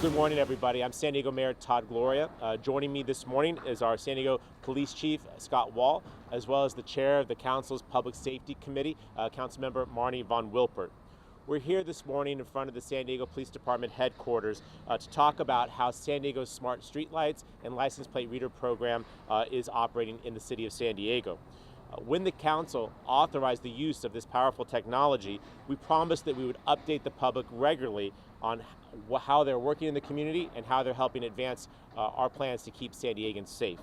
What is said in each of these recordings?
Good morning, everybody. I'm San Diego Mayor Todd Gloria. Joining me this morning is our San Diego Police Chief, Scott Wall, as well as the Chair of the Council's Public Safety Committee, Councilmember Marnie von Wilpert. We're here this morning in front of the San Diego Police Department headquarters to talk about how San Diego's smart streetlights and license plate reader program is operating in the city of San Diego. When the council authorized the use of this powerful technology, we promised that we would update the public regularly on how they're working in the community and how they're helping advance our plans to keep San Diegans safe.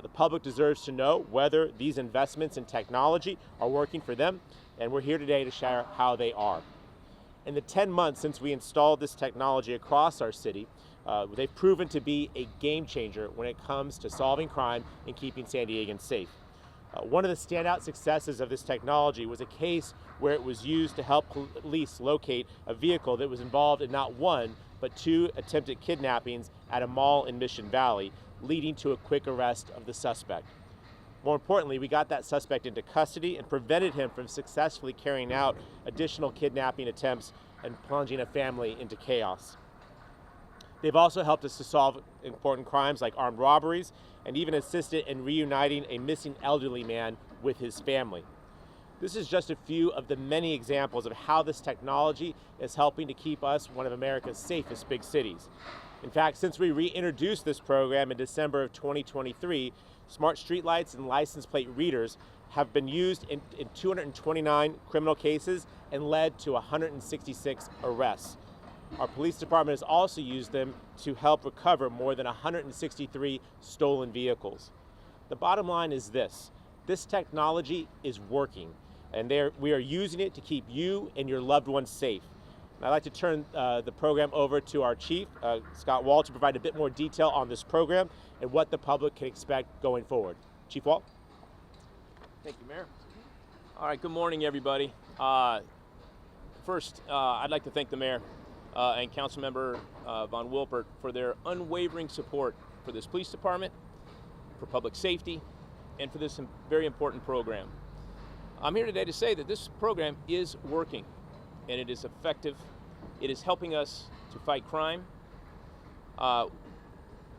The public deserves to know whether these investments in technology are working for them, and we're here today to share how they are. In the 10 months since we installed this technology across our city, they've proven to be a game changer when it comes to solving crime and keeping San Diegans safe. One of the standout successes of this technology was a case where it was used to help police locate a vehicle that was involved in not one, but 2 attempted kidnappings at a mall in Mission Valley, leading to a quick arrest of the suspect. More importantly, we got that suspect into custody and prevented him from successfully carrying out additional kidnapping attempts and plunging a family into chaos. They've also helped us to solve important crimes like armed robberies and even assisted in reuniting a missing elderly man with his family. This is just a few of the many examples of how this technology is helping to keep us one of America's safest big cities. In fact, since we reintroduced this program in December of 2023, smart streetlights and license plate readers have been used in 229 criminal cases and led to 166 arrests. Our police department has also used them to help recover more than 163 stolen vehicles. The bottom line is this technology is working, and we are using it to keep you and your loved ones safe. And I'd like to turn the program over to our chief, Scott Wall, to provide a bit more detail on this program and what the public can expect going forward. Chief Wall. Thank you, Mayor. All right, good morning, everybody. First, I'd like to thank the Mayor and Councilmember von Wilpert for their unwavering support for this police department, for public safety, and for this very important program. I'm here today to say that this program is working, and it is effective. It is helping us to fight crime.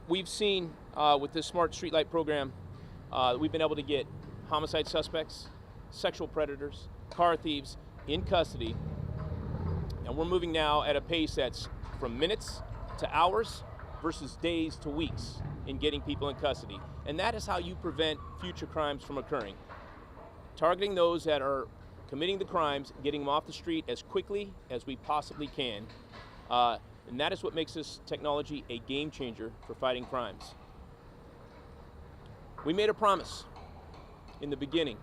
We've seen with this smart streetlight program, we've been able to get homicide suspects, sexual predators, car thieves in custody. And we're moving now at a pace that's from minutes to hours versus days to weeks in getting people in custody. And that is how you prevent future crimes from occurring. Targeting those that are committing the crimes, getting them off the street as quickly as we possibly can. And that is what makes this technology a game changer for fighting crimes. We made a promise in the beginning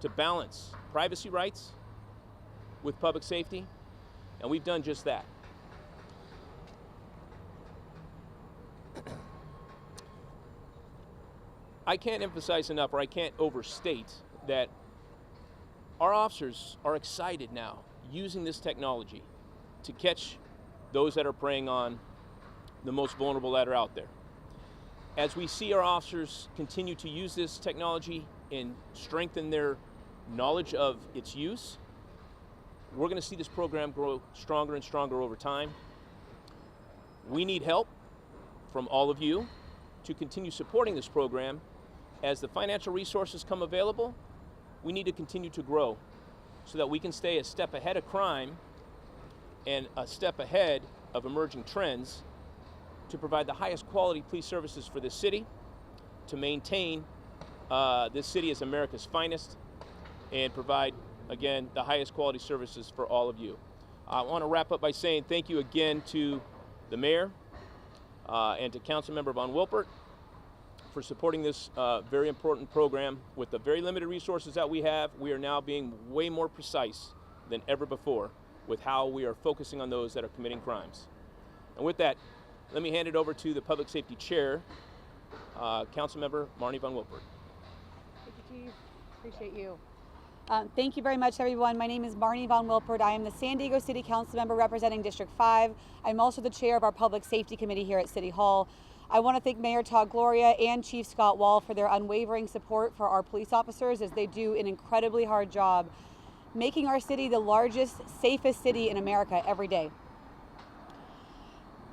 to balance privacy rights with public safety. And we've done just that. I can't emphasize enough, or I can't overstate, that our officers are excited now using this technology to catch those that are preying on the most vulnerable that are out there. As we see our officers continue to use this technology and strengthen their knowledge of its use, we're going to see this program grow stronger and stronger over time. We need help from all of you to continue supporting this program. As the financial resources come available, we need to continue to grow so that we can stay a step ahead of crime and a step ahead of emerging trends to provide the highest quality police services for this city, to maintain this city as America's finest, and provide, again, the highest quality services for all of you. I want to wrap up by saying thank you again to the Mayor and to Councilmember von Wilpert for supporting this very important program. With the very limited resources that we have, we are now being way more precise than ever before with how we are focusing on those that are committing crimes. And with that, let me hand it over to the Public Safety Chair, Councilmember Marnie von Wilpert. Thank you, Chief. Appreciate you. Thank you very much, everyone. My name is Marnie von Wilpert. I am the San Diego City Council member representing District 5. I'm also the chair of our Public Safety Committee here at City Hall. I want to thank Mayor Todd Gloria and Chief Scott Wall for their unwavering support for our police officers as they do an incredibly hard job making our city the largest, safest city in America every day.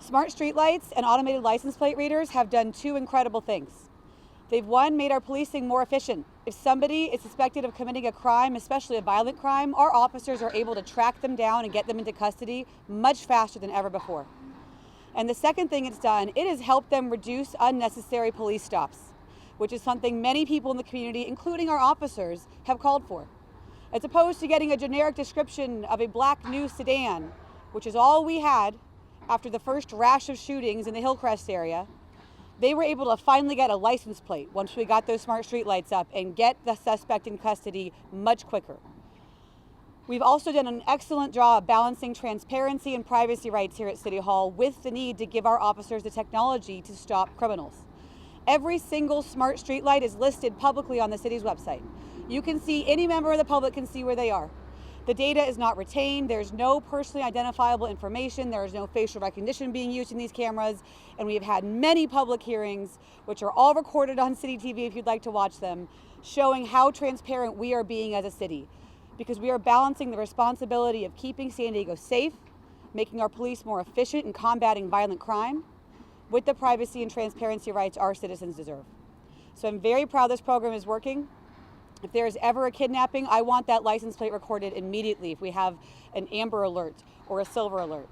Smart streetlights and automated license plate readers have done two incredible things. They've, one, made our policing more efficient. If somebody is suspected of committing a crime, especially a violent crime, our officers are able to track them down and get them into custody much faster than ever before. And the second thing it's done, it has helped them reduce unnecessary police stops, which is something many people in the community, including our officers, have called for. As opposed to getting a generic description of a black new sedan, which is all we had after the first rash of shootings in the Hillcrest area, they were able to finally get a license plate once we got those smart street lights up and get the suspect in custody much quicker. We've also done an excellent job balancing transparency and privacy rights here at City Hall with the need to give our officers the technology to stop criminals. Every single smart street light is listed publicly on the city's website. You can see, any member of the public can see where they are. The data is not retained, there's no personally identifiable information, there is no facial recognition being used in these cameras, and we have had many public hearings, which are all recorded on City TV if you'd like to watch them, showing how transparent we are being as a city. Because we are balancing the responsibility of keeping San Diego safe, making our police more efficient in combating violent crime, with the privacy and transparency rights our citizens deserve. So I'm very proud this program is working. If there is ever a kidnapping, I want that license plate recorded immediately if we have an amber alert or a silver alert.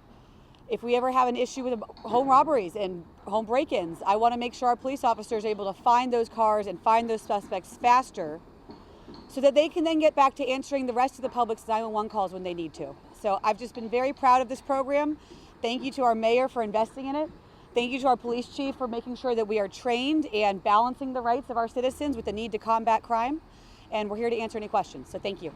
If we ever have an issue with home robberies and home break-ins, I want to make sure our police officers are able to find those cars and find those suspects faster so that they can then get back to answering the rest of the public's 911 calls when they need to. So I've just been very proud of this program. Thank you to our mayor for investing in it. Thank you to our police chief for making sure that we are trained and balancing the rights of our citizens with the need to combat crime. And we're here to answer any questions, so thank you.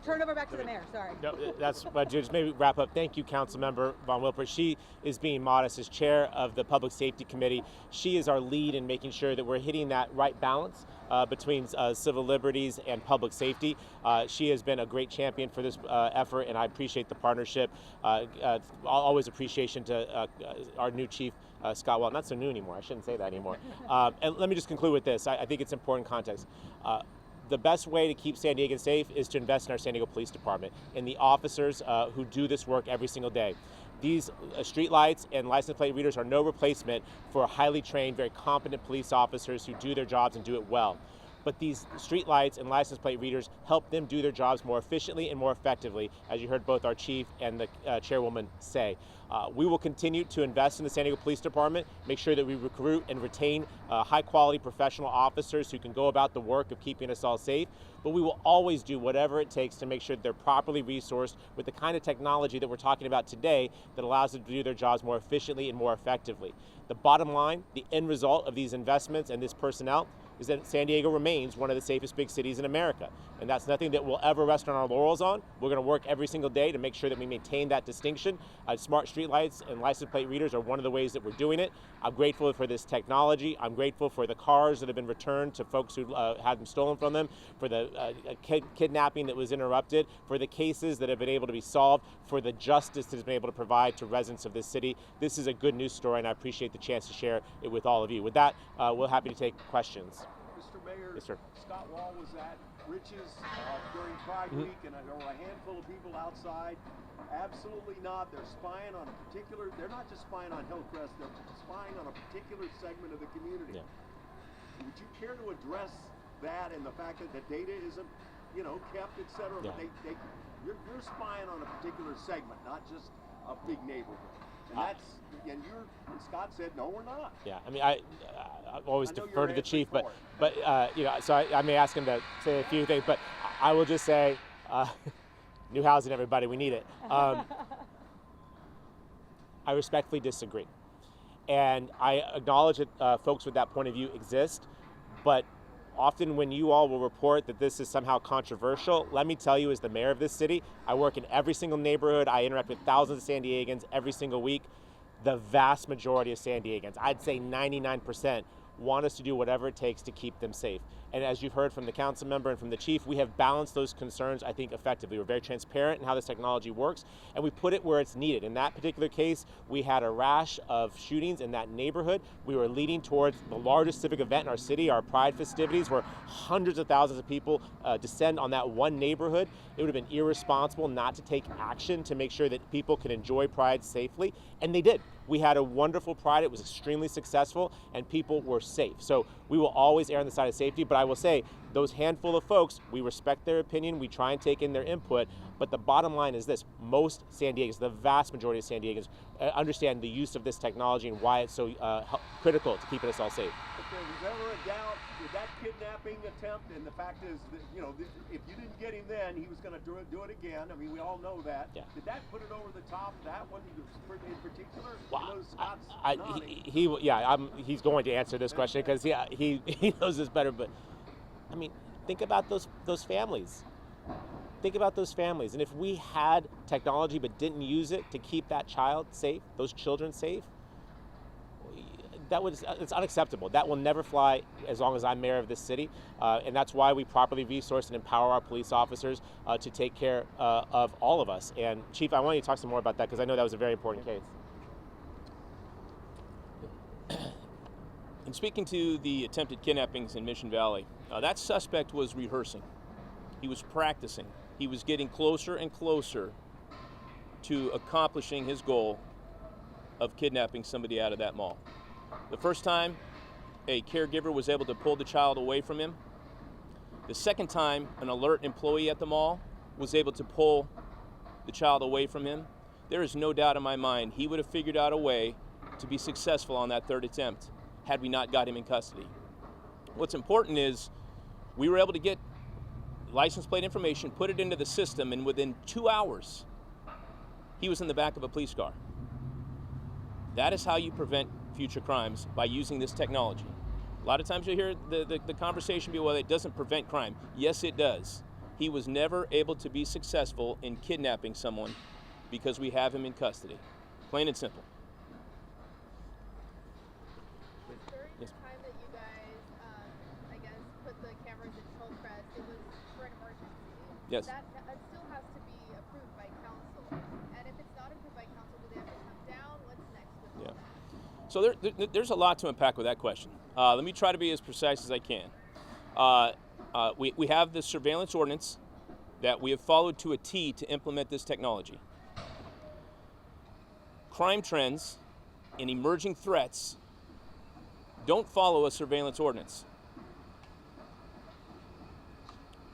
Turn over back to the mayor, sorry. No, that's what, just maybe wrap up. Thank you, Councilmember Von Wilpert. She is being modest as chair of the Public Safety Committee. She is our lead in making sure that we're hitting that right balance between civil liberties and public safety. She has been a great champion for this effort, and I appreciate the partnership. Always appreciation to our new chief, Scott Wall. Not so new anymore, I shouldn't say that anymore. And let me just conclude with this. I think it's important context. The best way to keep San Diego safe is to invest in our San Diego Police Department and the officers who do this work every single day. These street lights and license plate readers are no replacement for highly trained, very competent police officers who do their jobs and do it well. But these street lights and license plate readers help them do their jobs more efficiently and more effectively, as you heard both our chief and the chairwoman say. We will continue to invest in the San Diego Police Department, make sure that we recruit and retain high-quality professional officers who can go about the work of keeping us all safe. But we will always do whatever it takes to make sure that they're properly resourced with the kind of technology that we're talking about today that allows them to do their jobs more efficiently and more effectively. The bottom line, the end result of these investments and this personnel is that San Diego remains one of the safest big cities in America. And that's nothing that we'll ever rest on our laurels on. We're going to work every single day to make sure that we maintain that distinction. Smart streetlights and license plate readers are one of the ways that we're doing it. I'm grateful for this technology. I'm grateful for the cars that have been returned to folks who had them stolen from them, for the kidnapping that was interrupted, for the cases that have been able to be solved, for the justice that has been able to provide to residents of this city. This is a good news story, and I appreciate the chance to share it with all of you. With that, we're happy to take questions. Mr. Mayor, yes, sir. Scott Wall was at Rich's during Pride Week, and there were a handful of people outside. Absolutely not. They're spying on a particular, they're not just spying on Hillcrest, they're spying on a particular segment of the community. Yeah. Would you care to address that and the fact that the data isn't, kept, et cetera? Yeah. But you're spying on a particular segment, not just a big neighborhood. And Scott said, no, we're not. Yeah, I mean, I always defer to the chief, but so I may ask him to say a few things, but I will just say, new housing, everybody, we need it. I respectfully disagree. And I acknowledge that folks with that point of view exist, but often when you all will report that this is somehow controversial, let me tell you, as the mayor of this city, I work in every single neighborhood. I interact with thousands of San Diegans every single week. The vast majority of San Diegans, I'd say 99%, want us to do whatever it takes to keep them safe. And as you've heard from the council member and from the chief, we have balanced those concerns, I think, effectively. We're very transparent in how this technology works, and we put it where it's needed. In that particular case, we had a rash of shootings in that neighborhood. We were leading towards the largest civic event in our city, our Pride festivities, where hundreds of thousands of people descend on that one neighborhood. It would have been irresponsible not to take action to make sure that people could enjoy Pride safely, and they did. We had a wonderful Pride. It was extremely successful, and people were safe. So we will always err on the side of safety, but I will say those handful of folks, we respect their opinion, we try and take in their input, but the bottom line is this: most San Diegans, the vast majority of San Diegans, understand the use of this technology and why it's so critical to keeping us all safe. If there was ever a doubt with that kidnapping attempt, and the fact is that, you know, if you didn't get him then, he was going to do it again. I mean, we all know that. Yeah. Did that put it over the top? That one in particular? Wow. Scott's he's going to answer this question because he knows this better. But I mean, think about those families. Think about those families. And if we had technology but didn't use it to keep that child safe, those children safe, it's unacceptable. That will never fly as long as I'm mayor of this city, and that's why we properly resource and empower our police officers to take care of all of us. And Chief, I want you to talk some more about that because I know that was a very important case. In speaking to the attempted kidnappings in Mission Valley, that suspect was rehearsing. He was practicing. He was getting closer and closer to accomplishing his goal of kidnapping somebody out of that mall. The first time, a caregiver was able to pull the child away from him. The second time, an alert employee at the mall was able to pull the child away from him. There is no doubt in my mind he would have figured out a way to be successful on that third attempt had we not got him in custody. What's important is we were able to get license plate information, put it into the system, and within 2 hours, he was in the back of a police car. That is how you prevent future crimes, by using this technology. A lot of times you'll hear the conversation be, well, it doesn't prevent crime. Yes, it does. He was never able to be successful in kidnapping someone because we have him in custody. Plain and simple. During the time that you guys, I guess, put the cameras in Hillcrest, it was for an emergency. Yes. That still has to be approved by council. And if it's not approved by council, do they have to come down? What's next with all that? So there's a lot to unpack with that question. Let me try to be as precise as I can. We have the surveillance ordinance that we have followed to a T to implement this technology. Crime trends and emerging threats don't follow a surveillance ordinance.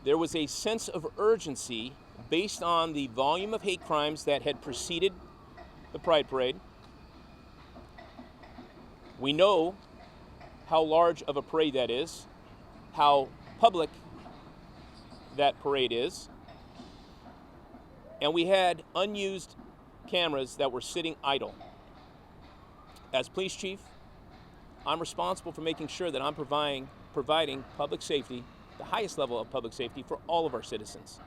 There was a sense of urgency based on the volume of hate crimes that had preceded the Pride Parade. We know how large of a parade that is, how public that parade is, and we had unused cameras that were sitting idle. As police chief, I'm responsible for making sure that I'm providing public safety, the highest level of public safety for all of our citizens.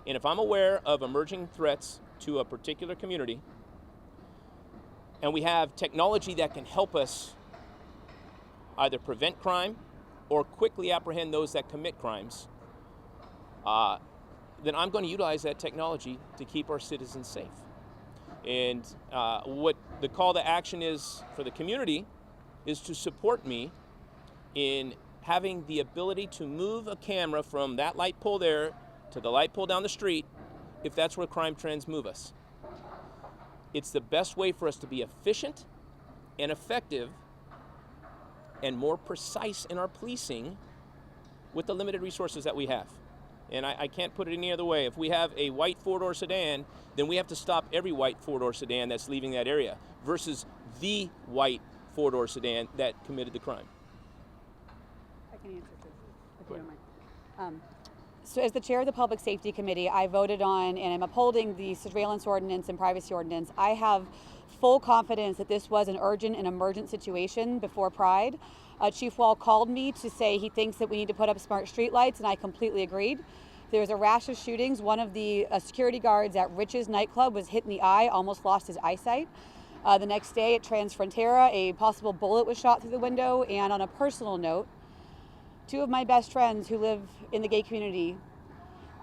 And if I'm aware of emerging threats to a particular community, and we have technology that can help us either prevent crime or quickly apprehend those that commit crimes, then I'm going to utilize that technology to keep our citizens safe. And what the call to action is for the community is to support me in having the ability to move a camera from that light pole there to the light pole down the street if that's where crime trends move us. It's the best way for us to be efficient and effective and more precise in our policing with the limited resources that we have. And I can't put it any other way. If we have a white four-door sedan, then we have to stop every white four-door sedan that's leaving that area versus the white four-door sedan that committed the crime. I can answer this, if you don't mind. So as the chair of the Public Safety Committee, I voted on and I'm upholding the surveillance ordinance and privacy ordinance. I have full confidence that this was an urgent and emergent situation before Pride. Chief Wall called me to say he thinks that we need to put up smart streetlights, and I completely agreed. There was a rash of shootings. One of the security guards at Rich's nightclub was hit in the eye, almost lost his eyesight. The next day at Trans Frontera, a possible bullet was shot through the window. And on a personal note, Two of my best friends who live in the gay community,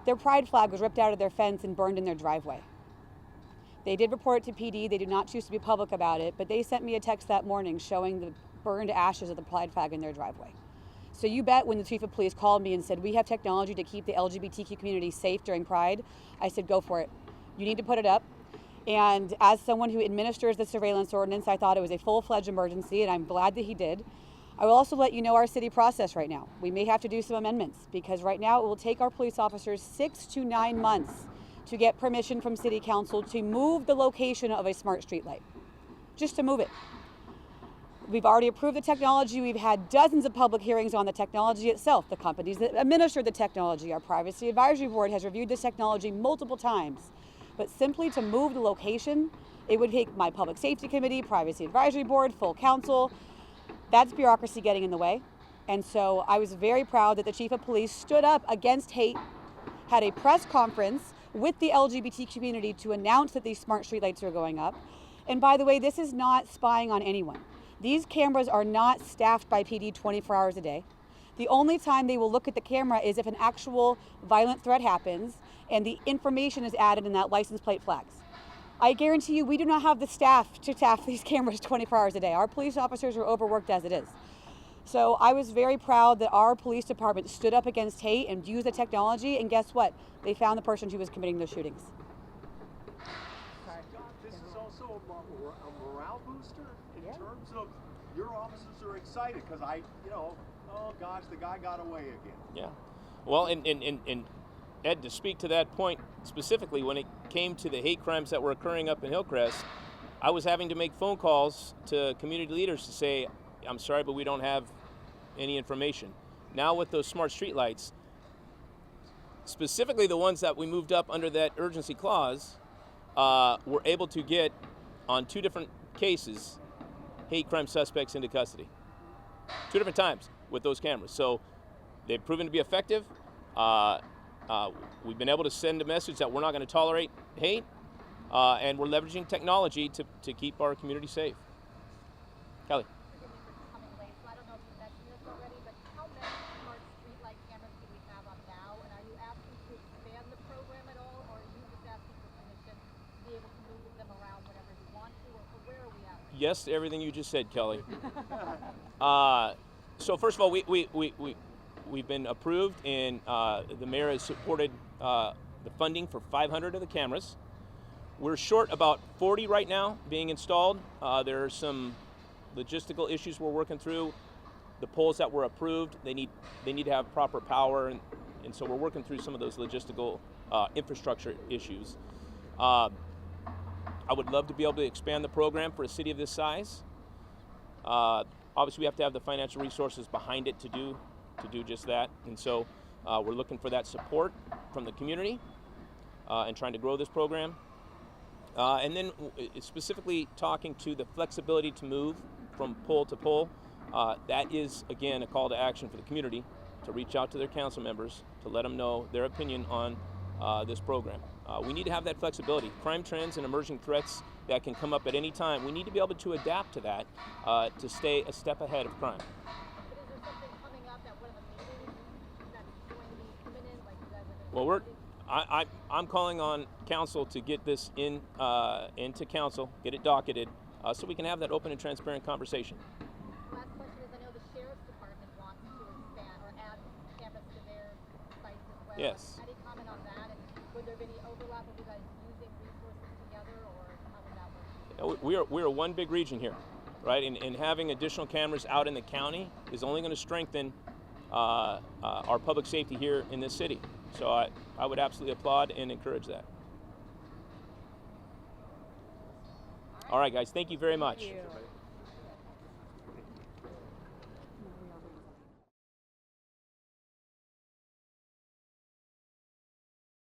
their pride flag was ripped out of their fence and burned in their driveway. They did report it to PD. They did not choose to be public about it, but they sent me a text that morning showing the burned ashes of the pride flag in their driveway. So you bet when the chief of police called me and said, we have technology to keep the LGBTQ community safe during Pride, I said, go for it. You need to put it up. And as someone who administers the surveillance ordinance, I thought it was a full-fledged emergency, and I'm glad that he did. I will also let you know our city process right now. We may have to do some amendments because right now it will take our police officers 6 to 9 months to get permission from City Council to move the location of a smart streetlight, just to move it. We've already approved the technology. We've had dozens of public hearings on the technology itself. The companies that administer the technology, our Privacy Advisory Board has reviewed this technology multiple times. But simply to move the location, it would take my Public Safety Committee, Privacy Advisory Board, full council. That's bureaucracy getting in the way. And so I was very proud that the Chief of Police stood up against hate, had a press conference with the LGBT community to announce that these smart streetlights are going up. And by the way, this is not spying on anyone. These cameras are not staffed by PD 24 hours a day. The only time they will look at the camera is if an actual violent threat happens and the information is added in that license plate flags. I guarantee you we do not have the staff to staff these cameras 24 hours a day. Our police officers are overworked as it is. So I was very proud that our police department stood up against hate and used the technology, and guess what? They found the person who was committing those shootings. Scott, this is also a morale booster in terms of your officers are excited because oh gosh, the guy got away again. Yeah. Well, and Ed, to speak to that point specifically, when it came to the hate crimes that were occurring up in Hillcrest, I was having to make phone calls to community leaders to say, I'm sorry, but we don't have any information. Now with those smart streetlights, specifically the ones that we moved up under that urgency clause, we're able to get, on 2 different cases, hate crime suspects into custody. 2 different times with those cameras. So they've proven to be effective. We've been able to send a message that we're not going to tolerate hate, and we're leveraging technology to keep our community safe. Kelly. Coming late, so I don't know if you mentioned this already, but how many smart streetlight cameras do we have up now? And are you asking to expand the program at all, or are you just asking for permission to be able to move them around whenever you want to, or where are we at? Yes to everything you just said, Kelly. So first of all, we've been approved, and the mayor has supported the funding for 500 of the cameras. We're short about 40 right now being installed. There are some logistical issues we're working through. The poles that were approved, they need to have proper power, and so we're working through some of those logistical infrastructure issues. I would love to be able to expand the program for a city of this size. Obviously, we have to have the financial resources behind it to do just that, and so we're looking for that support from the community and trying to grow this program. And then specifically talking to the flexibility to move from pole to pole, that is, again, a call to action for the community to reach out to their council members to let them know their opinion on this program. We need to have that flexibility. Crime trends and emerging threats that can come up at any time, we need to be able to adapt to that to stay a step ahead of crime. But is there something coming up at one of the meetings that's going to be imminent, like you guys are going to I'm calling on council to get this into council, get it docketed, so we can have that open and transparent conversation. Last question is, I know the Sheriff's Department wants to expand or add cameras to their sites as well. Yes. Any comment on that? And would there be any overlap of you guys using resources together, or how would that work? We're one big region here, right? And having additional cameras out in the county is only going to strengthen our public safety here in this city. So I would absolutely applaud and encourage that. All right, guys, thank you very much. Thank you.